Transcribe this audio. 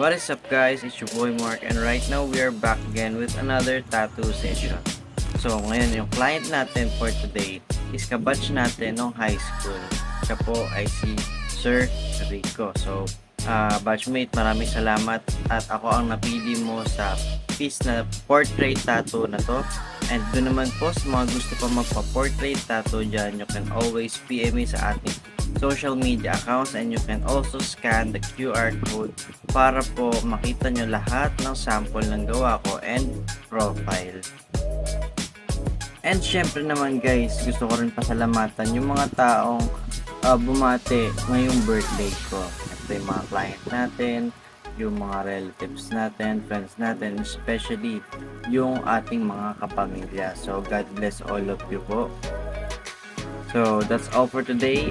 What is up guys, it's your boy Mark and right now we are back again with another tattoo session. So ngayon yung client natin for today is kabatch natin nung high school. Siya po ay si Sir Rico. So batchmate, maraming salamat at ako ang napili mo sa piece na portrait tattoo na to. And doon naman po sa mga gusto pa magpa-portrait tattoo dyan, you can always PM me sa ating social media accounts and you can also scan the QR code para po makita nyo lahat ng sample ng gawa ko and profile. And syempre naman guys, gusto ko rin pasalamatan yung mga taong bumate ngayong birthday ko. Ito yung mga client natin, yung mga relatives natin, friends natin, especially yung ating mga kapamilya. So God bless all of you po. So that's all for today.